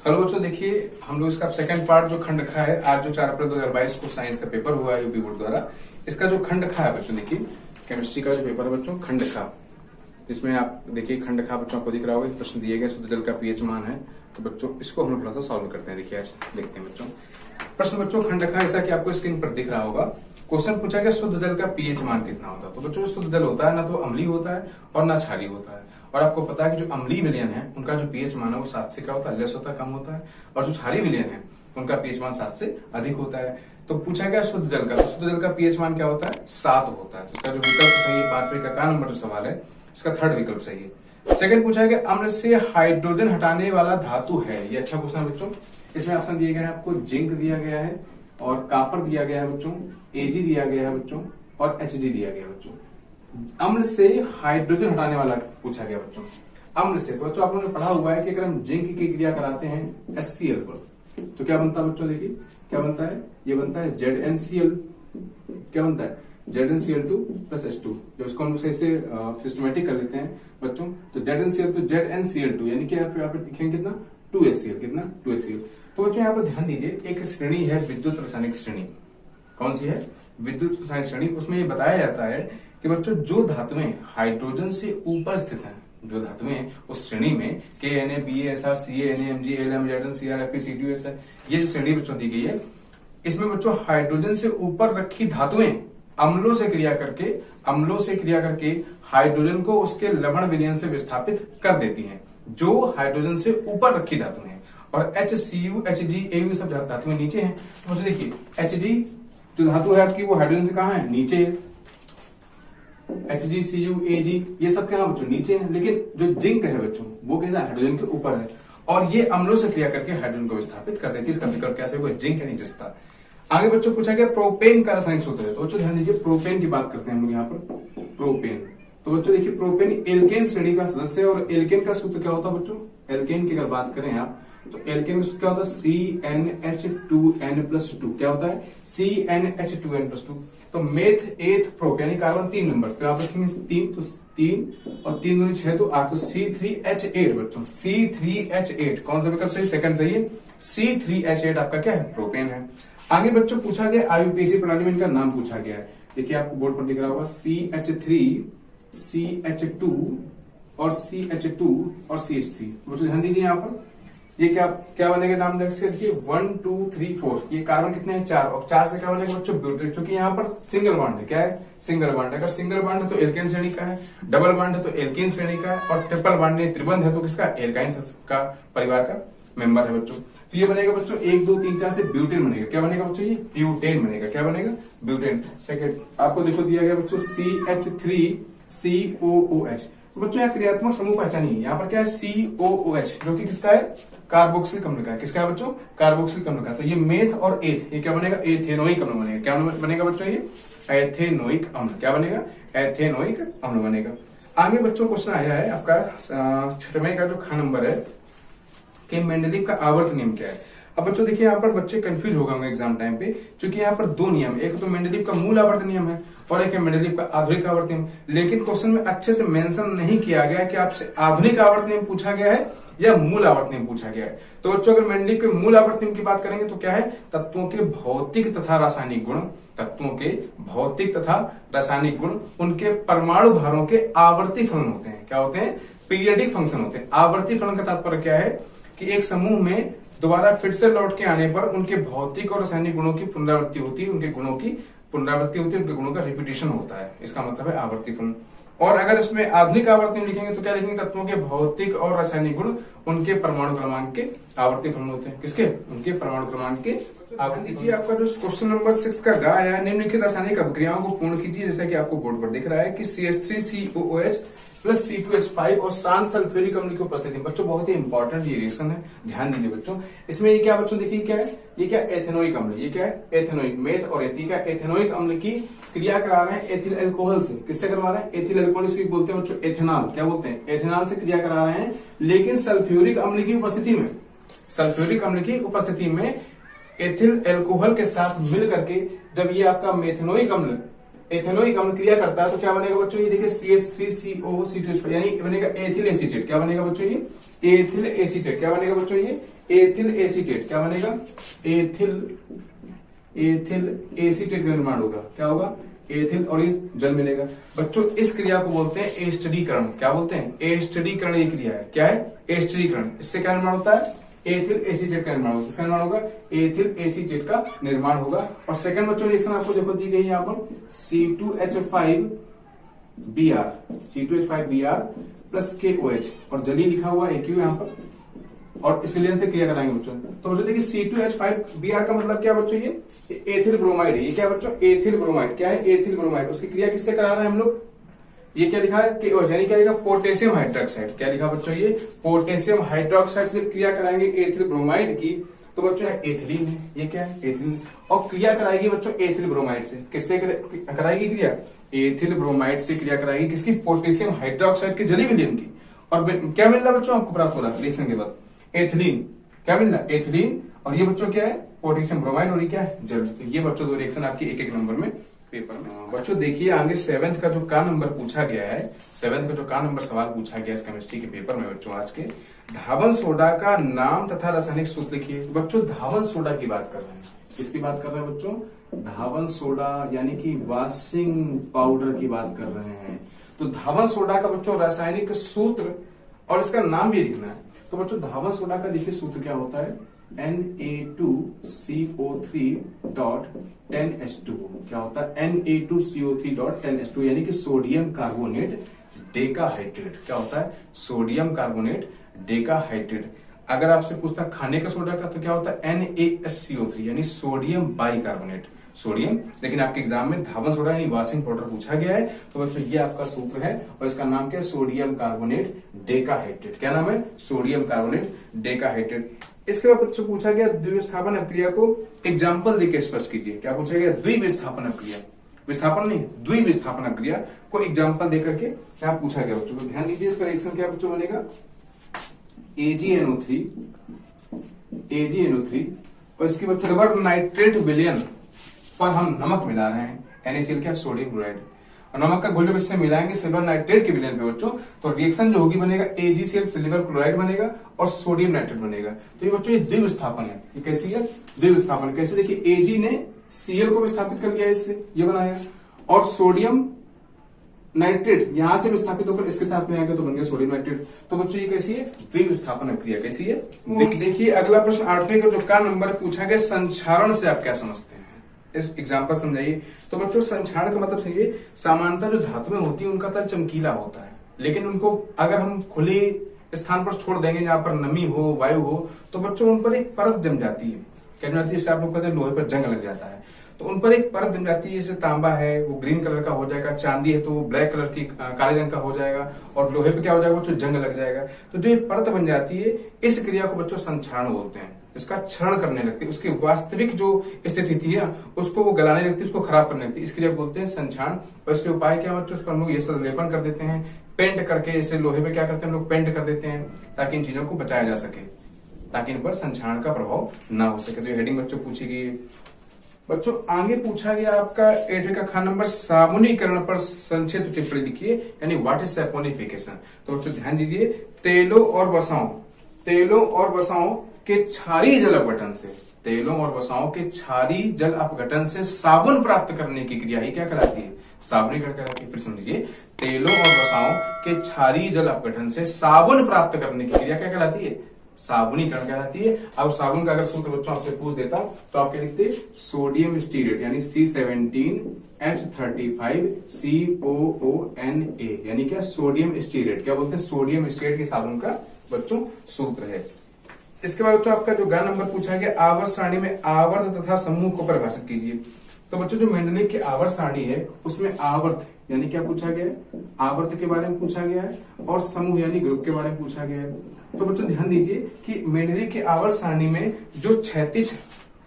Hello बच्चों, देखिए हम लोग इसका सेकंड पार्ट जो खंड खा है, आज जो 4 अप्रैल 2022 को साइंस का पेपर हुआ है यूपी बोर्ड द्वारा, इसका जो खंड खा है बच्चों, देखिए केमिस्ट्री का जो पेपर है बच्चों खंड खा, जिसमें आप देखिए खंड खा बच्चों आपको दिख रहा होगा, प्रश्न दिए गए शुद्ध जल का पीएच मान है। तो बच्चों इसको हम लोग थोड़ा सा सॉल्व करते हैं। देखिए आज देखते हैं बच्चों प्रश्न बच्चों खंड खा, ऐसा कि आपको स्क्रीन पर दिख रहा होगा। क्वेश्चन पूछा गया शुद्ध जल का पीएच मान कितना होता है। तो बच्चों शुद्ध जल होता है ना तो अम्लीय होता है और ना क्षारीय होता है। और आपको पता है कि जो अम्लीय विलयन है उनका जो पीएच मान है वो 7 से क्या होता है, लेस होता है, कम होता है। और जो क्षारीय विलयन है उनका पीएच मान 7 से अधिक होता है। तो पूछा गया शुद्ध जल का, तो शुद्ध जल का पीएच मान क्या होता है, 7 होता है। तो इसका जो विकल्प सही है 5वें का नंबर जो सवाल है इसका थर्ड विकल्प सही है। सेकंड पूछा गया अम्ल से हाइड्रोजन हटाने वाला धातु है। ये अच्छा क्वेश्चन है बच्चों। इसमें ऑप्शन दिए गए हैं आपको, जिंक दिया गया है और कापर दिया गया है बच्चों, एजी दिया गया है बच्चों और एचजी दिया गया है बच्चों। अम्ल से हाइड्रोजन हटाने वाला पूछा गया बच्चों। अम्ल से तो बच्चों आप लोगों ने पढ़ा हुआ है कि अगर हम जिंक की क्रिया कराते हैं HCl पर तो क्या बनता है बच्चों, देखिए क्या बनता है, ये बनता है ZnCl। क्या बनता है, ZnCl2 प्लस H2। जब इसको हम इसे सिस्टमेटिक कर लेते हैं बच्चों तो ZnCl तो ZnCl2 यानी कि आप यहाँ पे लिखेंगे कितना 2HCl, कितना 2HCl। तो बच्चों यहाँ पर ध्यान दीजिए, एक श्रेणी है विद्युत रासायनिक श्रेणी। कौन सी है, विद्युत रासायनिक श्रेणी। उसमें ये बताया जाता है कि बच्चों जो धातुएं हाइड्रोजन से ऊपर स्थित हैं, जो धातुएं उस श्रेणी में KNa, BaSr, Ca, Na, Mg, Lm, Zn, Cr, Fe, C2S है, ये जो श्रेणी बच्चों दी गई है, इसमें बच्चों हाइड्रोजन से ऊपर रखी धातुएं अम्लों से क्रिया करके हाइड्रोजन को उसके लवण विलयन से विस्थापित कर देती हैं, जो हाइड्रोजन से ऊपर रखी धातुएं हैं। और HCU, HG, Au सब धातुएं नीचे हैं। तो मुझे देखिए Hg जो धातु है आपकी वो हाइड्रोजन से कहां है, नीचे है। Hg, Cu, Ag ये सब क्या बच्चों नीचे हैं। लेकिन जो जिंक है बच्चों वो कैसा हाइड्रोजन के ऊपर है और ये अम्लों से क्रिया करके हाइड्रोजन को विस्थापित कर देती है। इसका विकल्प कैसे होगा, जिंक यानी जस्ता। आगे बच्चों पूछा गया प्रोपेन का रासायनिक सूत्र है। तो बच्चों ध्यान दीजिए, प्रोपेन की बात करते हैं हम लोग यहाँ पर। प्रोपेन तो बच्चों देखिए प्रोपेन एल्केन श्रेणी का सदस्य है। और एल्केन का सूत्र क्या होता है बच्चों, एल्केन की अगर बात करें आप तो एल्केन का सूत्र क्या होता है, CnH2n+2। क्या होता है, CnH2n+2। तो मेथ एथ प्रोप यानी कार्बन 3 नंबर तो आप रखेंगे 3, तो 3 और 3 दूनी 6 तो 8, तो C3H8 बच्चों, C3H8 कौन सा विकल्प सही, सेकंड सही है। C3H8 आपका क्या है, प्रोपेन है। आगे बच्चों पूछा गया IUPAC प्रणाली में इनका नाम पूछा गया है। देखिए आपको बोर्ड पर दिख रहा होगा CH3, CH2 और CH2 और CH3। बच्चों ध्यान दीजिए यहाँ पर ये क्या बनेगा नाम देखिए 1 2 3 4। ये कार्बन कितने हैं, 4। और 4 से क्या बनेगा बच्चों, ब्यूटेन। क्योंकि यहाँ पर सिंगल बॉन्ड है, क्या है, सिंगल बॉन्ड है। अगर सिंगल बॉन्ड है तो एल्केन श्रेणी का है, डबल बॉन्ड है तो एल्कीन श्रेणी का है, और ट्रिपल बॉन्ड है त्रिबंध है तो किसका, एल्काइन का परिवार का मेंबर है बच्चों। तो ये बनेगा बच्चों 1 2 3 4 से ब्यूटेन बनेगा। क्या बनेगा बच्चों, ये ब्यूटेन बनेगा। क्या बनेगा, ब्यूटेन। सेकंड आपको देखो दिया गया बच्चों CH3COOH। तो बच्चों यहाँ क्रियात्मक समूह पहचानिए। यहाँ पर क्या है, COOH जो कि किसका है, कार्बोक्सिल अम्ल का है। किसका है बच्चों, कार्बोक्सिल अम्ल का। तो ये मेथ और एथ, ये क्या बनेगा, एथेनोइक अम्ल बनेगा। क्या बनेगा बच्चों, ये एथेनोइक अम्ल। क्या बनेगा, एथेनोइक अम्ल बनेगा। आगे बच्चों क्वेश्चन आया है आपका 6वें का जो ख नंबर है कि मेंडलीव का आवर्त नियम क्या है। अब बच्चों देखिए यहाँ पर बच्चे कंफ्यूज हो गए होंगे एग्जाम टाइम पे, क्योंकि यहाँ पर 2 नियम, एक तो मेंडलीव का मूल आवर्त नियम है और एक है मेंडलीव का आधुनिक आवर्त नियम। लेकिन क्वेश्चन में अच्छे से मेंशन नहीं किया गया कि आपसे आधुनिक आवर्त नियम पूछा गया है या मूल आवर्त नियम पूछा गया है। तो बच्चों अगर मेंडलीव के मूल आवर्त नियम की बात करेंगे तो क्या है, तत्वों के भौतिक तथा रासायनिक गुण, तत्वों के भौतिक तथा रासायनिक गुण उनके परमाणु भारों के आवर्ती फलन होते हैं। क्या होते हैं, पीरियडिक फंक्शन होते हैं। आवर्ती फलन का तात्पर्य क्या है कि एक समूह में दोबारा फिर से लौट के आने पर उनके भौतिक और रासायनिक गुणों की पुनरावृत्ति होती है, उनके गुणों की पुनरावृत्ति होती है, उनके गुणों का रिपीटेशन होता है। इसका मतलब है आवर्ती फलन। और अगर इसमें आधुनिक आवर्त नियम लिखेंगे तो क्या लिखेंगे, तत्वों के भौतिक और रासायनिक गुण उनके परमाणु क्रमांक के आवर्ती फलन होते हैं। किसके, उनके परमाणु क्रमांक के आवर्ती फलन। आपका जो क्वेश्चन नंबर 6 का गा आया है, निम्नलिखित रासायनिक अभिक्रियाओं को पूर्ण कीजिए। जैसा कि आपको बोर्ड पर दिख रहा है कि CH3COOH प्लस C2H5 और शांत सल्फ्यूरिक अम्ल की उपस्थिति। बच्चों बहुत ही इंपॉर्टेंट ये रिएक्शन है, ध्यान दीजिए बच्चों। इसमें ये क्या बच्चों देखिए क्या है, ये क्या एथेनोइक अम्ल, ये क्या है एथेनोइक, मेथ और एथी का एथेनोइक अम्ल की क्रिया करा रहे हैं एथिल अल्कोहल से। किससे करवा रहे हैं, एथिल अल्कोहल, इसको बोलते हैं बच्चों एथेनॉल। क्या बोलते हैं, एथेनॉल से क्रिया करा रहे हैं। लेकिन सल्फ्यूरिक अम्ल की उपस्थिति में, सल्फ्यूरिक अम्ल की उपस्थिति में एथिल अल्कोहल के साथ मिल करके जब ये आपका मेथेनोइक अम्ल एथेनोइक अम्ल क्रिया करता है तो क्या बनेगा बच्चों, ये देखिए CH3CO, यानी बनेगा एथिल एसीटेट। क्या बनेगा बच्चों, ये एथिल एसीटेट। क्या बनेगा बच्चों, ये एथिल एसीटेट। क्या बनेगा, एथिल एसीटेट का निर्माण होगा। क्या होगा, एथिल, और ये जल मिलेगा। बच्चों इस क्रिया को बोलते हैं एस्टरीकरण। क्या बोलते हैं, एस्टरीकरण। ये क्रिया है, क्या है, एस्टरीकरण। इससे क्या निर्माण होता है, एथिल एसीटेट का निर्माण होगा। किसका निर्माण होगा, एथिल एसीटेट का निर्माण होगा। और सेकंड बच्चों रिएक्शन आपको देखो दी गई है यहाँ पर C2H5Br प्लस KOH, और जली लिखा हुआ AQ यहाँ पर, और इस विलयन से क्रिया कराएंगे बच्चों। तो बच्चों देखिए C2H5Br का मतलब क्या बच्चों, ये एथिल ब्रोमाइड है। ये क्या बच्चों, एथिल ब्रोमाइड। क्या है, एथिल ब्रोमाइड। उसकी क्रिया किससे करा रहे हैं हम लोग, ये क्या लिखा है, KOH, यानी क्या लिखा, पोटेशियम हाइड्रोक्साइड। क्या लिखा बच्चों, ये पोटेशियम हाइड्रोक्साइड से क्रिया कराएंगे एथिल ब्रोमाइड की, तो बच्चों एथिलीन है। ये क्या है, एथिलीन। और क्रिया कराएगी बच्चों एथिल ब्रोमाइड से। किससे कराएगी क्रिया, एथिल ब्रोमाइड से क्रिया कराएगी, किसकी, पोटेशियम हाइड्रोक्साइड की जली विलयन की। और क्या मिल रहा बच्चों आपको प्राप्त हो रहा रिएक्शन के बाद, एथिलीन। क्या मिल रहा, एथिलीन। और ये बच्चों क्या है, पोटेशियम ब्रोमाइड, और ये क्या है, जल। तो ये बच्चों दो रिएक्शन आपकी एक एक नंबर में पेपर में। बच्चों देखिए आगे 7th का जो का नंबर पूछा गया है, 7th का जो का नंबर सवाल पूछा गया इस केमिस्ट्री के पेपर में बच्चों आज के, धावन सोडा का नाम तथा रासायनिक सूत्र लिखिए। बच्चों धावन सोडा की बात कर रहे हैं। किसकी बात कर रहे हैं बच्चों, धावन सोडा यानी कि वॉशिंग पाउडर की बात कर रहे हैं। तो धावन सोडा का बच्चों रासायनिक सूत्र और इसका नाम भी लिखना है। तो बच्चों धावन सोडा का देखिए सूत्र क्या होता है, Na2CO3.10H2। क्या होता है, Na2CO3.10H2, यानी कि सोडियम कार्बोनेट डेकाहाइड्रेट। क्या होता है, सोडियम कार्बोनेट डेकाहाइड्रेट। अगर आपसे पूछता खाने का सोडा का तो क्या होता है, NaSCO3, यानी सोडियम बाइकार्बोनेट, सोडियम। लेकिन आपके एग्जाम में धावन सोडा यानी वॉशिंग पाउडर पूछा गया है, तो बच्चों ये आपका सूत्र है, और इसका नाम क्या है, सोडियम कार्बोनेट डेकाहाइड्रेट। क्या नाम है, सोडियम कार्बोनेट डेकाहाइड्रेट। इसके बाद बच्चों पूछा गया द्विविस्थापन अभिक्रिया को एग्जाम्पल देकर स्पष्ट कीजिए। क्या पूछा गया, द्विविस्थापन अभिक्रिया, विस्थापन नहीं, द्विविस्थापन अभिक्रिया को एग्जाम्पल देकर के क्या पूछा गया बच्चों। तो ध्यान दीजिए इसका रिएक्शन क्या बच्चों बनेगा, AgNO3 और इसके बाद सिल्वर नाइट्रेट विलयन पर हम नमक मिला रहे हैं, NaCl क्या, सोडियम क्लोराइड, और नमक का घोल जब इससे मिलाएंगे सिल्वर नाइट्रेट के विलयन पे बच्चों, तो रिएक्शन जो होगी बनेगा AgCl सिल्वर क्लोराइड बनेगा और सोडियम नाइट्रेट बनेगा। तो ये बच्चों ये द्विविस्थापन है। ये कैसी है, द्विविस्थापन। कैसे, देखिए Ag ने Cl को विस्थापित कर लिया इससे, ये बनाया, और सोडियम नाइट्रेट यहां से विस्थापित होकर इसके साथ में आएगा तो बन गया सोडियम नाइट्रेट। तो बच्चों ये कैसी है, द्विविस्थापन अभिक्रिया। कैसी है, देखिए अगला प्रश्न 8वें का जो का नंबर पूछा गया, संक्षारण से आप क्या समझते हैं, इस एग्जाम्पल समझाइए। तो बच्चों संक्षारण का मतलब समझिए, सामान्यतः जो धातुएं होती है उनका तल चमकीला होता है, लेकिन उनको अगर हम खुले स्थान पर छोड़ देंगे जहां पर नमी हो, वायु हो, तो बच्चों उन पर एक परत जम जाती है। क्या जम जाती है, जैसे आप लोग कहते हैं लोहे पर जंग लग जाता है, तो उन पर एक परत जम जाती है। जैसे तांबा है वो ग्रीन कलर का हो जाएगा, चांदी है तो वो ब्लैक कलर की काले रंग का हो जाएगा, और लोहे पे क्या हो जाएगा बच्चों, जंग लग जाएगा। तो जो एक परत बन जाती है, इस क्रिया को बच्चों संक्षारण बोलते हैं। इसका क्षरण करने लगती है, उसकी वास्तविक जो स्थिति थी उसको वो गलाने लगती है, उसको खराब करने लगती है। इस क्रिया को बोलते हैं संक्षारण। और इसके उपाय क्या बच्चों, उस पर हम लोग ये संलेपन कर देते हैं, पेंट करके, जैसे लोहे पे क्या करते हैं हम लोग, पेंट कर देते हैं, ताकि इन चीजों को बचाया जा सके, ताकि इन पर संक्षारण का प्रभाव ना हो सके। तो ये हेडिंग बच्चों पूछी गई। बच्चों आगे पूछा गया आपका 8वें का खा नंबर, साबुनीकरण पर संक्षिप्त टिप्पणी लिखिए, यानी व्हाट इज सैपोनिफिकेशन। तो बच्चों ध्यान दीजिए, तेलों और वसाओं के क्षारीय जल अपघटन से, तेलों और वसाओं के क्षारीय जल अपघटन से साबुन प्राप्त करने की क्रिया ही क्या कहलाती है, साबुनीकरण कहलाती है। फिर सुन लीजिए, तेलों और वसाओं के क्षारीय जल अपघटन से साबुन प्राप्त करने की क्रिया क्या कहलाती है, साबुनीकरण कहलाती है। अब साबुन का अगर सूत्र बच्चों आपसे पूछ देता तो आप क्या लिखते, सोडियम स्टीरेट, यानी C17H35COONA, यानी क्या, सोडियम स्टीरेट। क्या बोलते हैं, सोडियम स्टीरेट के साबुन का बच्चों सूत्र है। इसके बाद बच्चों आपका जो गा नंबर पूछा गया, आवर्त सारणी में आवर्त तथा समूह को परिभाषित कीजिए। तो बच्चों जो मेंडेलीव की आवर्त सारणी है उसमें आवर्त यानी क्या पूछा गया है, आवर्त के बारे में पूछा गया है, और समूह यानी ग्रुप के बारे में पूछा गया है। तो बच्चों ध्यान दीजिए कि मेंडेलीव की आवर्त सारणी में जो 36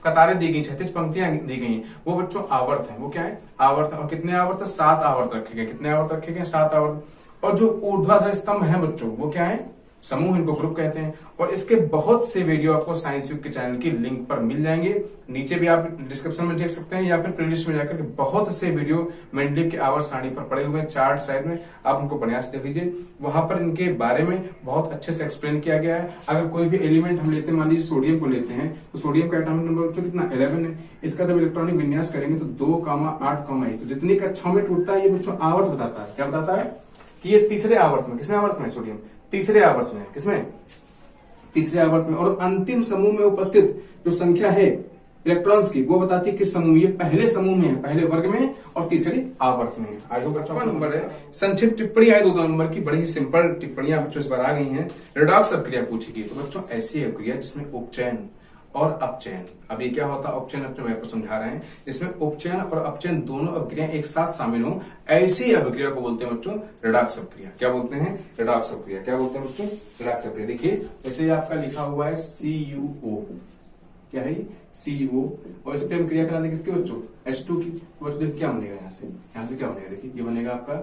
कतारें दी गई, 36 पंक्तियां दी गई हैं, वो बच्चों आवर्त है। वो क्या है, आवर्त। और कितने आवर्त, 7 आवर्त रखे गए। कितने आवर्त रखे गए, 7 आवर्त। और जो ऊर्ध्वाधर स्तंभ है बच्चों वो क्या है, समूह इनको ग्रुप कहते हैं। और इसके बहुत से वीडियो आपको साइंस युग के चैनल की लिंक पर मिल जाएंगे, नीचे भी आप डिस्क्रिप्शन में देख सकते हैं या फिर प्लेलिस्ट में जाकर के बहुत से वीडियो मेंडलीव के आवर्त सारणी पर पड़े हुए हैं, चार्ट साइड में आप उनको बढ़िया से देख लीजिए। वहां पर इनके बारे में बहुत अच्छे से एक्सप्लेन किया गया है। अगर कोई भी एलिमेंट हम लेते हैं, मान लीजिए सोडियम को लेते हैं, तो सोडियम का एटॉमिक नंबर बच्चों कितना 11 है। इसका जब इलेक्ट्रॉनिक विन्यास करेंगे तो 2,8,1, तो जितनी कक्षाओं में टूटता है ये बच्चों आवर्त बताता है। क्या बताता है कि ये तीसरे आवर्त में, किसमें आवर्त में सोडियम तीसरे आवर्त में, किसमें तीसरे आवर्त में। और अंतिम समूह में उपस्थित जो संख्या है इलेक्ट्रॉन्स की वो बताती है किस समूह में, ये पहले समूह में है, पहले वर्ग में और तीसरे आवर्त में। आज का चौथा नंबर है संक्षिप्त टिप्पणी है 2 नंबर की, बड़ी ही सिंपल टिप्पणियां बच्चों इस बार आ गई हैं। रेडॉक्स अपक्रिया पूछी गई, तो बच्चों ऐसी अपक्रिया जिसमें उपचयन और अपचयन, अब ये क्या होता है उपचयन अपने मैं आपको समझा रहे हैं, इसमें उपचयन और अपचयन दोनों अपक्रियाएं एक साथ शामिल हो, ऐसी अपक्रिया को बोलते हैं बच्चों रेडॉक्स अपक्रिया। क्या बोलते हैं? रेडॉक्स अपक्रिया। क्या बोलते हैं बच्चों? रेडॉक्स अपक्रिया। देखिए जैसे आपका लिखा हुआ है CuO, क्या है CuO, और इस पे हम क्रिया कराते किसके बच्चों? H2 की। तो बच्चों देखिए क्या बनेगा, यहाँ से क्या बनेगा, देखिए ये बनेगा आपका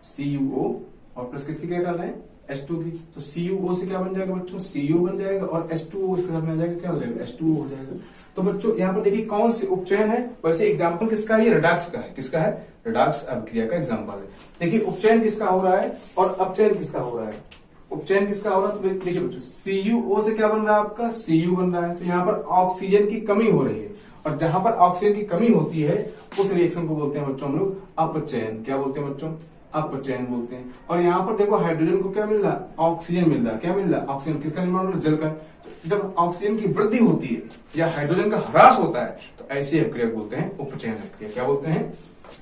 CuO और प्लस किसकी क्रिया कराना है? H2 की। तो CuO से क्या बन जाएगा बच्चों? CO बन जाएगा और H2O इसके साथ में आ जाएगा, क्या हो जाएगा? H2O हो जाएगा। तो बच्चों यहाँ पर देखिए कौन से उपचयन है, वैसे एग्जाम्पल किसका है? ये रेडॉक्स का है। किसका है? रेडॉक्स अपक्रिया का एग्जाम्पल है। देखिए उपचयन किसका हो रहा है और अपचयन किसका हो रहा है? उपचयन किसका हो रहा है? तो देखिए बच्चों CuO से क्या बन रहा है आपका? Cu बन रहा है। तो यहाँ पर ऑक्सीजन की कमी हो रही है, और जहां पर ऑक्सीजन की कमी होती है उस रिएक्शन को बोलते हैं बच्चों हम लोग अपचयन। क्या बोलते हैं बच्चों? अपचयन बोलते हैं। और यहाँ पर देखो हाइड्रोजन को क्या मिल रहा है? ऑक्सीजन मिल रहा है। क्या मिल रहा है? ऑक्सीजन। किसका निर्माण हो रहा है? जल का। तो जब ऑक्सीजन की वृद्धि होती है या हाइड्रोजन का ह्रास होता है तो ऐसी अपक्रिया बोलते हैं उपचयन अपक्रिया। क्या बोलते हैं?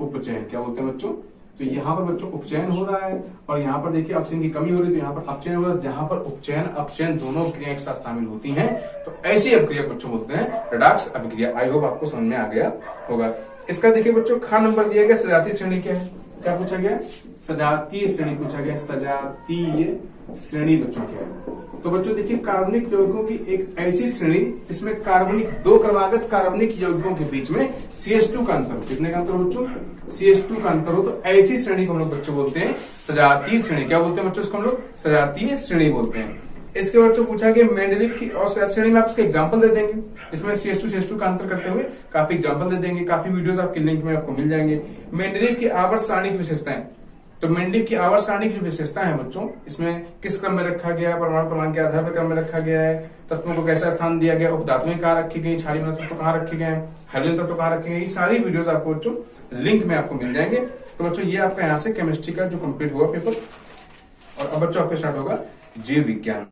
उपचयन। क्या बोलते हैं बच्चों? तो यहाँ पर बच्चों उपचयन हो रहा है और यहाँ पर देखिए ऑक्सीजन की कमी हो रही है, तो यहाँ पर अपचयन हो रहा है। जहां पर उपचयन अपचयन दोनों क्रियाएं एक साथ शामिल होती हैं तो ऐसी अपक्रिया बच्चों बोलते हैं रेडॉक्स अपक्रिया। आई होप आपको समझ में आ गया होगा। इसका देखिए बच्चों खा नंबर दिया गया, सजातीय श्रेणी क्या है? क्या पूछा गया? सजातीय श्रेणी पूछा गया। सजातीय श्रेणी बच्चों क्या है? तो बच्चों देखिए कार्बनिक यौगिकों की एक ऐसी श्रेणी जिसमें कार्बनिक दो क्रमागत कार्बनिक यौगिकों के बीच में CH2 का अंतर हो। कितने का अंतर हो बच्चों? CH2 का अंतर हो, तो ऐसी श्रेणी को हम लोग बच्चों बोलते हैं सजातीय श्रेणी। क्या बोलते हैं बच्चों? इसको हम लोग सजातीय श्रेणी बोलते हैं। इसके बच्चों पूछा गया मेंडलीव की और सजातीय श्रेणी में आप इसके एग्जाम्पल दे देंगे, इसमें CH2 का अंतर करते हुए काफी एग्जाम्पल दे देंगे, काफी वीडियोस आपके लिंक में आपको मिल जाएंगे। मेंडलीव की आवर्त सारणी की विशेषताएं, तो मेंडलीव की आवर्त सारणी की विशेषता है बच्चों, इसमें किस क्रम में रखा गया है, परमाणु क्रमांक के आधार पर क्रम में रखा गया है, तत्वों को कैसा स्थान दिया गया, उपधातुएं कहाँ रखी गई, क्षारीय तत्व कहाँ रखे गए, हाइड्रोजन तत्व कहाँ रखे गए, ये सारी वीडियोस आपको बच्चों लिंक में आपको मिल जाएंगे। तो बच्चों ये आपका यहाँ से केमिस्ट्री का जो कंप्लीट हुआ पेपर, और अब बच्चों आपका स्टार्ट होगा जीव विज्ञान।